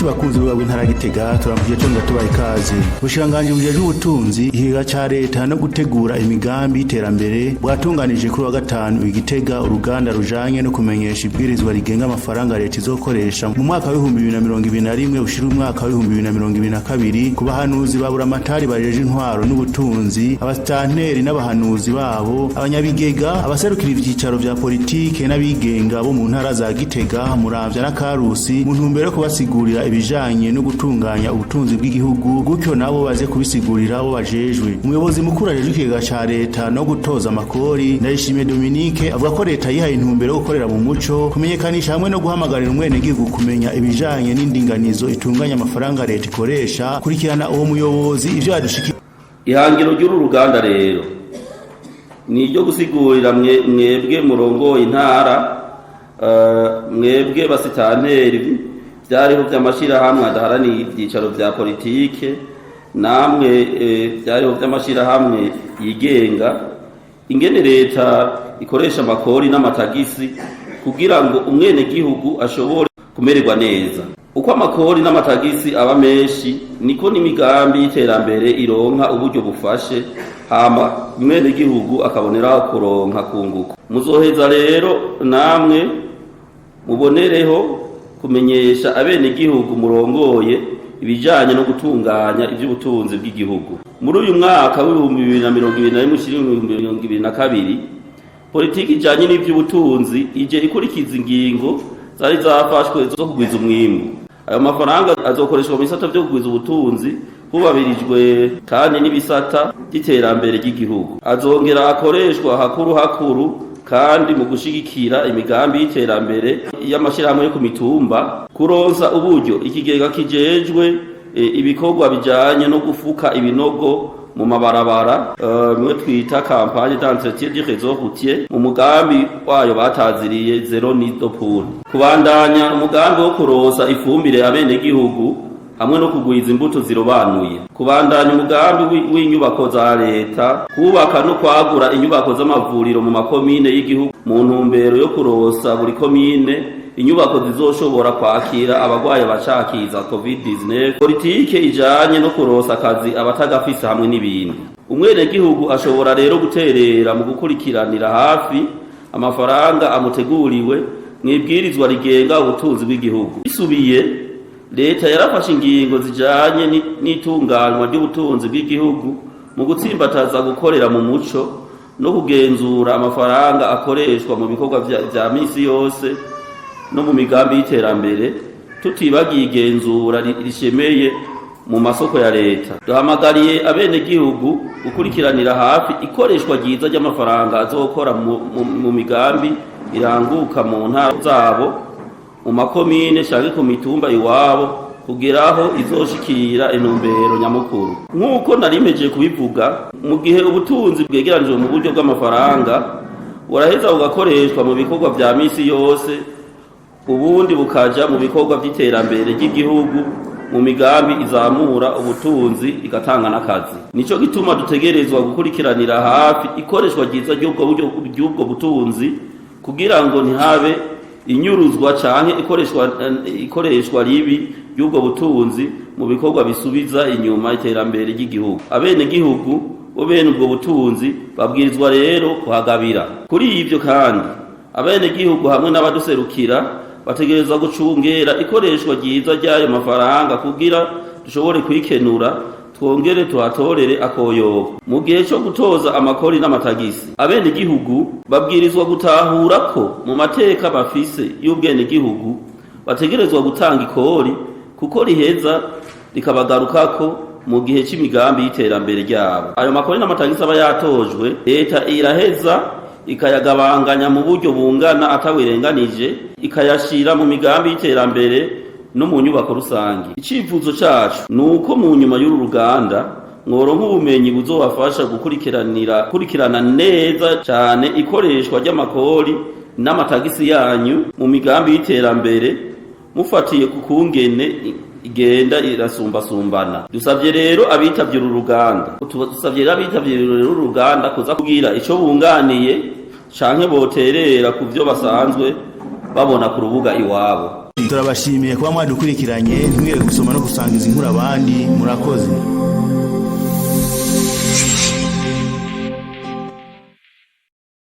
Inshuti bakunzi bwa Ntara Gitega turamvije tonga tubaye ikaze. Bushiranganje bujeje ubutunzi ihiga ca leta no gutegura imigambi y'iterambere bwatunganije kuri wa gatanu Igitega uruganda rujanye no kumenyesha ibwirizwa rigenga amafaranga leta izokoresha mu mwaka wa 2021 ushira umwaka wa 2022 ku bahanuzi babura amatari bajeje intwaro n'ubutunzi abastanteri n'abahanuzi babo abanyabigega abaserukira ivyicaro vya politike n'abigenga bo mu ntara za Gitega Muramvya na Karusi mu ntumbero yo kubasigurira ibijanye no gutunganya ubutunzi bw'igihugu gutyo nabo baze kubisigurira abo bajejwe. Umuyobozi mukuru ajeje ikigega ca leta no gutoza amakori Ndayishimiye Dominique avuga ko leta yihaye intumbero yo gukorera mu muco kumenyekanisha hamwe no guhamagarira umwene gihugu kumenya ibijanye n'indinganizo itunganya amafaranga leta ikoresha. Kurikirana uwo muyobozi ivyo yadushikira. Ihangiro ry'uru ruganda rero ni ryo gusigurira mwebwe murongoye intara mwebwe basitanteri byariho by'amashirahamwe adaharaniye ibyicaro vya politike namwe byariho by'amashirahamwe yigenga ingene leta ikoresha amakori n'amatagisi kugira ngo umwene gihugu ashobore kumererwa neza. Uko amakori n'amatagisi aba menshi niko n'imigambi y'iterambere ironka uburyo bufashe hama umwene gihugu akaboneraho kuronka kunguka. Muzoheza rero namwe mubonereho kumenyesha abene gihugu murongoye ibijanye no gutunganya ivy'ubutunzi bw'igihugu. Muri uyu mwaka wa 2021-2022 politiki ijanye n'ivy'ubutunzi ije ikurikiza ingingo zari zafashwe zo kugwiza umwimbu. Ayo mafaranga azokoreshwa mu bisata vyo kugwiza ubutunzi hubabirijwe kandi n'ibisata by'iterambere ry'igihugu. Azongera akoreshwa hakuru kandi mu gushigikira imigambi y'iterambere y'amashirahamwe yo ku mitumba kuronsa uburyo ikigega kijejwe ibikorwa bijanye no gufuka ibinogo mu mabarabara mwe twita campagne d'entretien du réseau routier mu mugambi wayo bataziriye zero nido pool. Kubandanya umugambi wo kuronsa ifumbire abene gihugu hamwe no kugwiza imbuto zirobanuye. Kubandanya umugambi w'inyubako za leta kubaka no kwagura inyubako z'amavuriro mu makomine y'igihugu mu ntumbero yo kurosa buri komine inyubako zizoshobora kwakira abagwaye bacakiza COVID-19. Politike ijanye no kurosa akazi abatagafise hamwe n'ibindi. Umwene gihugu ashobora rero guterera mu gukurikiranira hafi amafaranga amuteguriwe mwibwirizwa rigenga ubutunzi bw'igihugu. Bisubiye leta yarafashe ingingo zijanye n'itunganywa ry'ubutunzi bw'igihugu mu gutsimbataza gukorera mu muco no kugenzura amafaranga akoreshwa mu bikorwa vya misi yose no mu migambi y'iterambere tutibagiye igenzura rishemeye mu masoko ya leta. Duhamagariye abene gihugu gukurikiranira hafi ikoreshwa ryiza ry'amafaranga azokora mu migambi iranguka mu ntara zabo mu makomine canke ku mitumba iwabo kugeraho izoshikira intumbero nyamukuru. Nk'uko narimeje kubivuga, mu gihe ubutunzi bwegeranijwe mu buryo bw'amafaranga buraheza bugakoreshwa mu bikorwa vya misi yose ubundi bukaja mu bikorwa vy'iterambere ry'igihugu mu migambi izamura ubutunzi igatanga n'akazi. Nico gituma dutegerezwa gukurikiranira hafi ikoreshwa ryiza ry'ubwo butunzi kugira ngo ntihabe inyuruzwa canke ikoreshwa ribi y'ubwo butunzi mu bikorwa bisubiza inyuma iterambere ry'igihugu. Abene gihugu bo bene ubwo butunzi babwirizwa rero kuhagabira. Kuri ivyo kandi abene gihugu hamwe n'abaduserukira bategerezwa gucungera ikoreshwa ryiza ry'ayo mafaranga kugira dushobore kwikenura twongere tuhatorere akoyobo. Mu gihe cyo gutoza amakori n'amatagisi abene gihugu babwirizwa gutahura ko mu mateka bafise y'ubwene gihugu bategerezwa gutanga ikori kuko riheza rikabagarukako mu gihe c'imigambi y'iterambere ryabo. Ayo makori n'amatagisi aba yatojwe leta iraheza ikayagabanganya mu buryo bungana atawirenganije ikayashira mu migambi y'iterambere no mu nyubako rusange. Icivuzo cacu nuko mu nyuma y'uru ruganda mworonka ubumenyi buzobafasha gukurikirana neza cyane ikoreshwa ry'amakori n'amatagisi yanyu mu migambi y'iterambere mufatiye ku kungene igenda irasumbasumbana. Dusavye rero abitavye uru ruganda kuza kugira ico bunganiye canke boterera ku vyo basanzwe babona ku rubuga iwabo. turabashimiye kuba mwadukurikiranye ntimwere gusoma no gusangiza inkuru abandi murakoze.